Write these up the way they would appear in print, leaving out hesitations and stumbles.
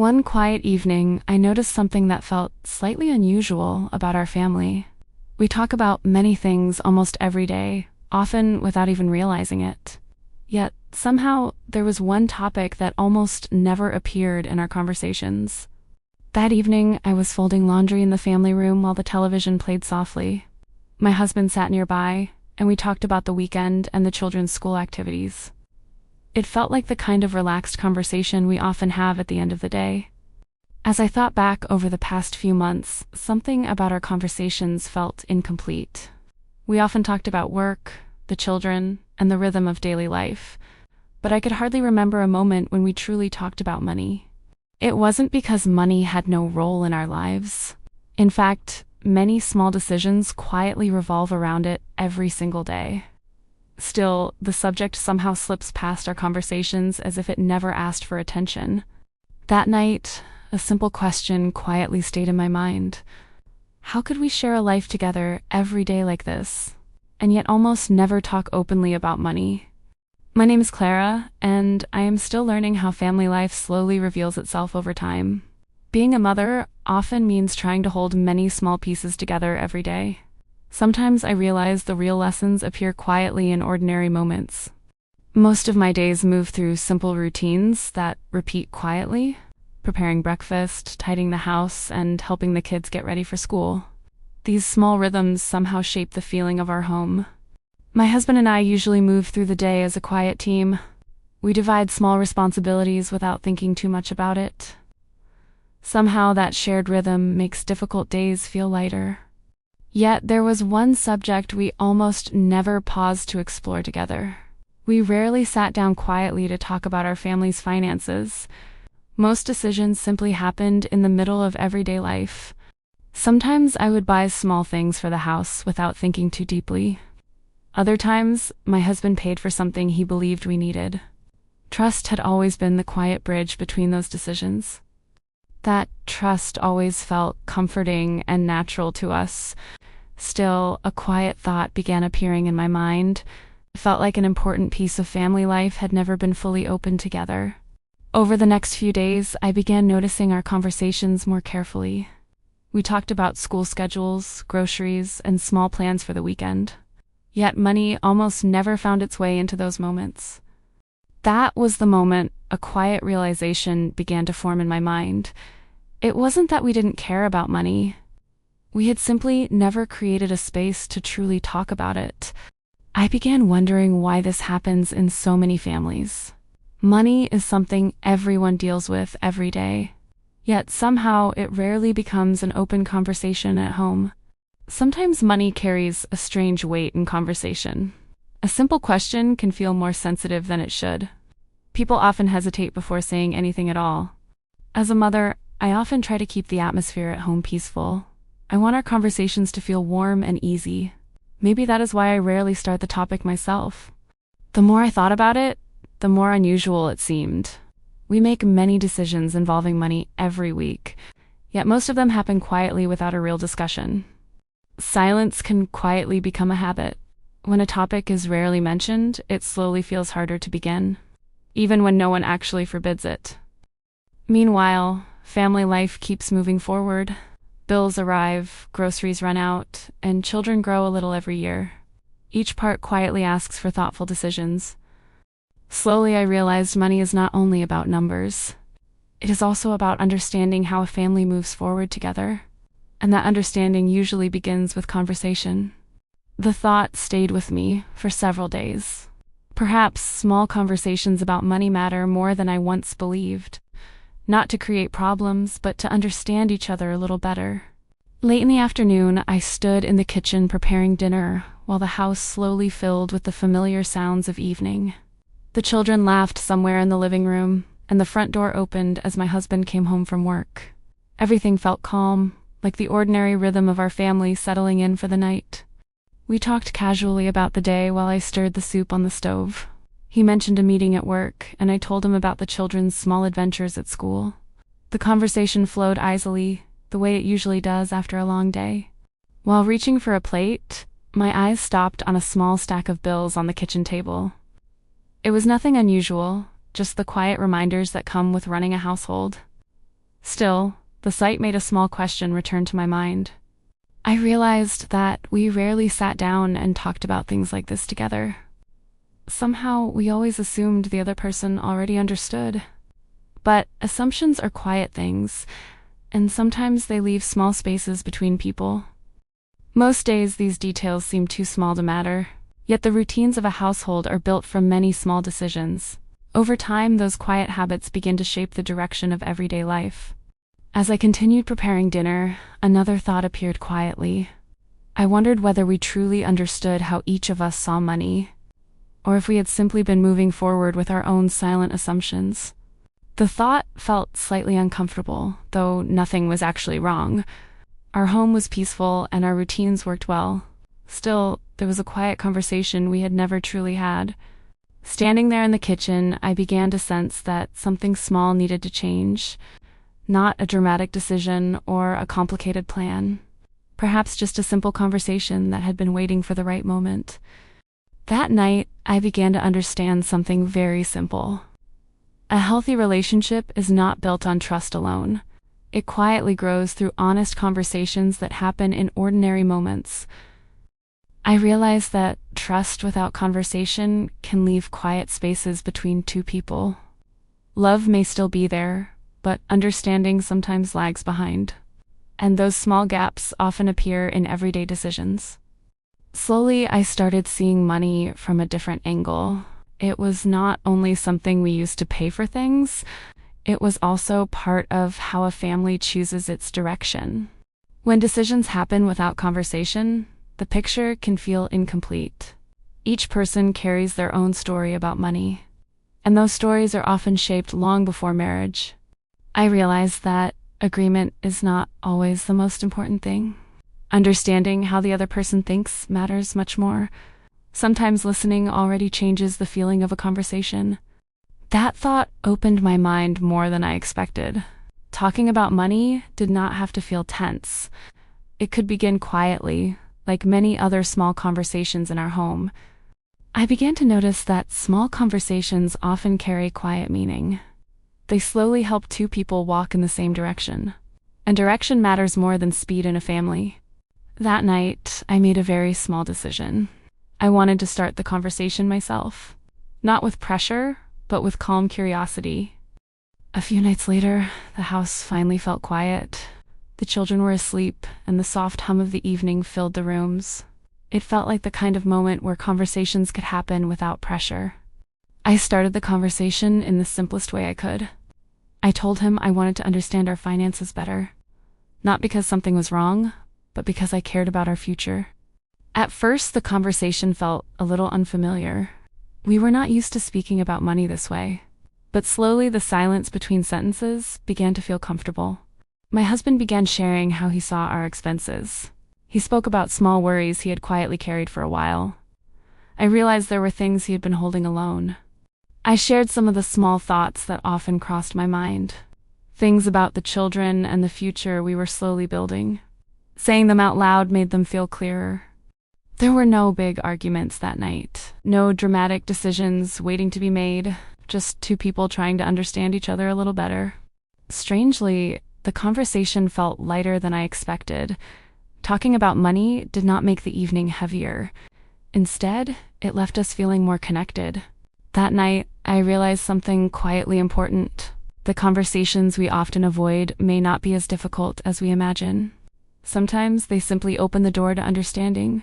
One quiet evening, I noticed something that felt slightly unusual about our family. We talk about many things almost every day, often without even realizing it. Yet, somehow, there was one topic that almost never appeared in our conversations. That evening, I was folding laundry in the family room while the television played softly. My husband sat nearby, and we talked about the weekend and the children's school activities. It felt like the kind of relaxed conversation we often have at the end of the day. As I thought back over the past few months, something about our conversations felt incomplete. We often talked about work, the children, and the rhythm of daily life, but I could hardly remember a moment when we truly talked about money. It wasn't because money had no role in our lives. In fact, many small decisions quietly revolve around it every single day. Still, the subject somehow slips past our conversations as if it never asked for attention. That night, a simple question quietly stayed in my mind. How could we share a life together every day like this, and yet almost never talk openly about money? My name is Clara, and I am still learning how family life slowly reveals itself over time. Being a mother often means trying to hold many small pieces together every day. Sometimes I realize the real lessons appear quietly in ordinary moments. Most of my days move through simple routines that repeat quietly, preparing breakfast, tidying the house, and helping the kids get ready for school. These small rhythms somehow shape the feeling of our home. My husband and I usually move through the day as a quiet team. We divide small responsibilities without thinking too much about it. Somehow that shared rhythm makes difficult days feel lighter. Yet there was one subject we almost never paused to explore together. We rarely sat down quietly to talk about our family's finances. Most decisions simply happened in the middle of everyday life. Sometimes I would buy small things for the house without thinking too deeply. Other times, my husband paid for something he believed we needed. Trust had always been the quiet bridge between those decisions. That trust always felt comforting and natural to us. Still, a quiet thought began appearing in my mind. It felt like an important piece of family life had never been fully opened together. Over the next few days, I began noticing our conversations more carefully. We talked about school schedules, groceries, and small plans for the weekend. Yet money almost never found its way into those moments. That was the moment a quiet realization began to form in my mind. It wasn't that we didn't care about money. We had simply never created a space to truly talk about it. I began wondering why this happens in so many families. Money is something everyone deals with every day. Yet somehow it rarely becomes an open conversation at home. Sometimes money carries a strange weight in conversation. A simple question can feel more sensitive than it should. People often hesitate before saying anything at all. As a mother, I often try to keep the atmosphere at home peaceful. I want our conversations to feel warm and easy. Maybe that is why I rarely start the topic myself. The more I thought about it, the more unusual it seemed. We make many decisions involving money every week, yet most of them happen quietly without a real discussion. Silence can quietly become a habit. When a topic is rarely mentioned, it slowly feels harder to begin, even when no one actually forbids it. Meanwhile, family life keeps moving forward. Bills arrive, groceries run out, and children grow a little every year. Each part quietly asks for thoughtful decisions. Slowly, I realized money is not only about numbers. It is also about understanding how a family moves forward together, and that understanding usually begins with conversation. The thought stayed with me for several days. Perhaps small conversations about money matter more than I once believed. Not to create problems, but to understand each other a little better. Late in the afternoon, I stood in the kitchen preparing dinner, while the house slowly filled with the familiar sounds of evening. The children laughed somewhere in the living room, and the front door opened as my husband came home from work. Everything felt calm, like the ordinary rhythm of our family settling in for the night. We talked casually about the day while I stirred the soup on the stove. He mentioned a meeting at work, and I told him about the children's small adventures at school. The conversation flowed easily, the way it usually does after a long day. While reaching for a plate, my eyes stopped on a small stack of bills on the kitchen table. It was nothing unusual, just the quiet reminders that come with running a household. Still, the sight made a small question return to my mind. I realized that we rarely sat down and talked about things like this together. Somehow, we always assumed the other person already understood. But assumptions are quiet things, and sometimes they leave small spaces between people. Most days, these details seem too small to matter, yet the routines of a household are built from many small decisions. Over time, those quiet habits begin to shape the direction of everyday life. As I continued preparing dinner, another thought appeared quietly. I wondered whether we truly understood how each of us saw money, or if we had simply been moving forward with our own silent assumptions. The thought felt slightly uncomfortable, though nothing was actually wrong. Our home was peaceful and our routines worked well. Still, there was a quiet conversation we had never truly had. Standing there in the kitchen, I began to sense that something small needed to change. Not a dramatic decision or a complicated plan. Perhaps just a simple conversation that had been waiting for the right moment. That night, I began to understand something very simple. A healthy relationship is not built on trust alone. It quietly grows through honest conversations that happen in ordinary moments. I realized that trust without conversation can leave quiet spaces between two people. Love may still be there, but understanding sometimes lags behind. And those small gaps often appear in everyday decisions. Slowly, I started seeing money from a different angle. It was not only something we used to pay for things, it was also part of how a family chooses its direction. When decisions happen without conversation, the picture can feel incomplete. Each person carries their own story about money, and those stories are often shaped long before marriage. I realized that agreement is not always the most important thing. Understanding how the other person thinks matters much more. Sometimes listening already changes the feeling of a conversation. That thought opened my mind more than I expected. Talking about money did not have to feel tense. It could begin quietly, like many other small conversations in our home. I began to notice that small conversations often carry quiet meaning. They slowly help two people walk in the same direction. And direction matters more than speed in a family. That night, I made a very small decision. I wanted to start the conversation myself. Not with pressure, but with calm curiosity. A few nights later, the house finally felt quiet. The children were asleep, and the soft hum of the evening filled the rooms. It felt like the kind of moment where conversations could happen without pressure. I started the conversation in the simplest way I could. I told him I wanted to understand our finances better. Not because something was wrong, but because I cared about our future. At first, the conversation felt a little unfamiliar. We were not used to speaking about money this way. But slowly, the silence between sentences began to feel comfortable. My husband began sharing how he saw our expenses. He spoke about small worries he had quietly carried for a while. I realized there were things he had been holding alone. I shared some of the small thoughts that often crossed my mind. Things about the children and the future we were slowly building. Saying them out loud made them feel clearer. There were no big arguments that night. No dramatic decisions waiting to be made. Just two people trying to understand each other a little better. Strangely, the conversation felt lighter than I expected. Talking about money did not make the evening heavier. Instead, it left us feeling more connected. That night, I realized something quietly important. The conversations we often avoid may not be as difficult as we imagine. Sometimes they simply open the door to understanding.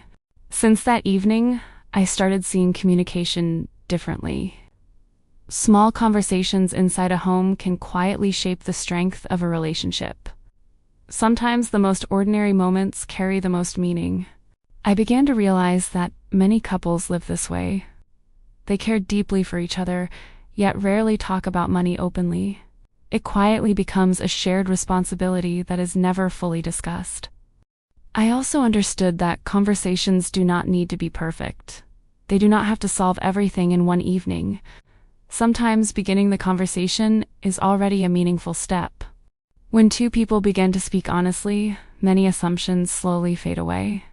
Since that evening, I started seeing communication differently. Small conversations inside a home can quietly shape the strength of a relationship. Sometimes the most ordinary moments carry the most meaning. I began to realize that many couples live this way. They care deeply for each other, yet rarely talk about money openly. It quietly becomes a shared responsibility that is never fully discussed. I also understood that conversations do not need to be perfect. They do not have to solve everything in one evening. Sometimes beginning the conversation is already a meaningful step. When two people begin to speak honestly, many assumptions slowly fade away.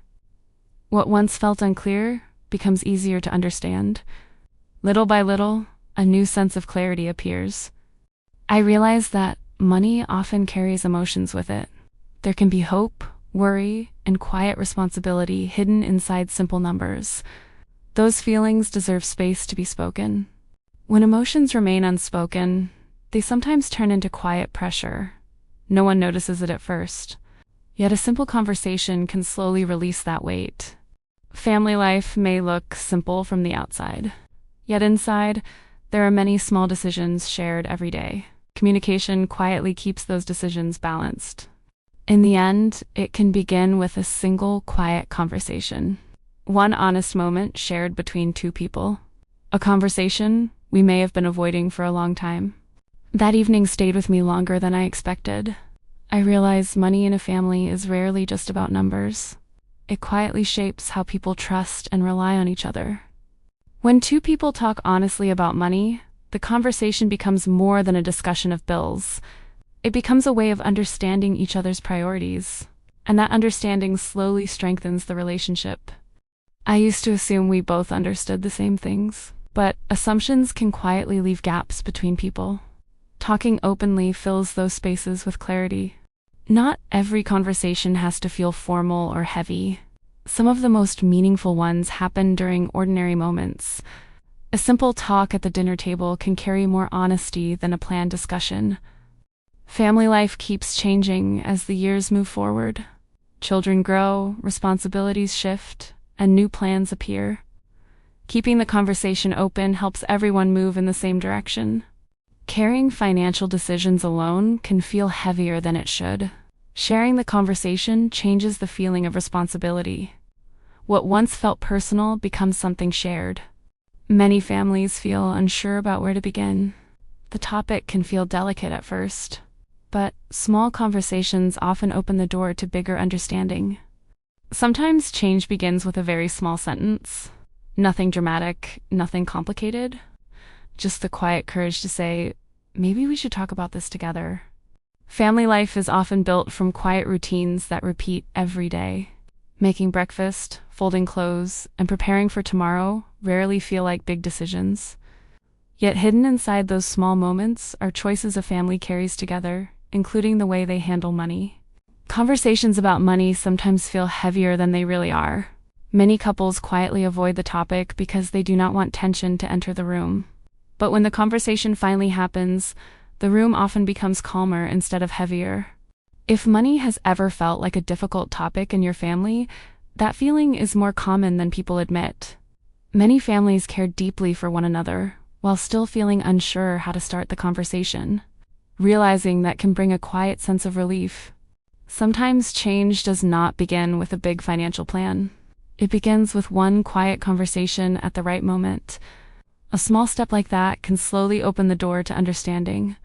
What once felt unclear becomes easier to understand. Little by little, a new sense of clarity appears. I realized that money often carries emotions with it. There can be hope, worry, and quiet responsibility hidden inside simple numbers. Those feelings deserve space to be spoken. When emotions remain unspoken, they sometimes turn into quiet pressure. No one notices it at first. Yet a simple conversation can slowly release that weight. Family life may look simple from the outside. Yet inside, there are many small decisions shared every day. Communication quietly keeps those decisions balanced. In the end, it can begin with a single quiet conversation. One honest moment shared between two people. A conversation we may have been avoiding for a long time. That evening stayed with me longer than I expected. I realized money in a family is rarely just about numbers. It quietly shapes how people trust and rely on each other. When two people talk honestly about money, the conversation becomes more than a discussion of bills. It becomes a way of understanding each other's priorities, and that understanding slowly strengthens the relationship. I used to assume we both understood the same things, but assumptions can quietly leave gaps between people. Talking openly fills those spaces with clarity. Not every conversation has to feel formal or heavy. Some of the most meaningful ones happen during ordinary moments. A simple talk at the dinner table can carry more honesty than a planned discussion. Family life keeps changing as the years move forward. Children grow, responsibilities shift, and new plans appear. Keeping the conversation open helps everyone move in the same direction. Carrying financial decisions alone can feel heavier than it should. Sharing the conversation changes the feeling of responsibility. What once felt personal becomes something shared. Many families feel unsure about where to begin. The topic can feel delicate at first, but small conversations often open the door to bigger understanding. Sometimes change begins with a very small sentence. Nothing dramatic, nothing complicated. Just the quiet courage to say, maybe we should talk about this together. Family life is often built from quiet routines that repeat every day. Making breakfast, folding clothes, and preparing for tomorrow rarely feel like big decisions. Yet hidden inside those small moments are choices a family carries together, including the way they handle money. Conversations about money sometimes feel heavier than they really are. Many couples quietly avoid the topic because they do not want tension to enter the room. But when the conversation finally happens, the room often becomes calmer instead of heavier. If money has ever felt like a difficult topic in your family, that feeling is more common than people admit. Many families care deeply for one another, while still feeling unsure how to start the conversation. Realizing that can bring a quiet sense of relief. Sometimes change does not begin with a big financial plan. It begins with one quiet conversation at the right moment. A small step like that can slowly open the door to understanding.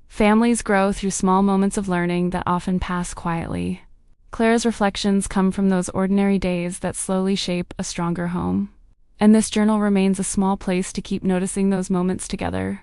Families grow through small moments of learning that often pass quietly. Clara's reflections come from those ordinary days that slowly shape a stronger home. And this journal remains a small place to keep noticing those moments together.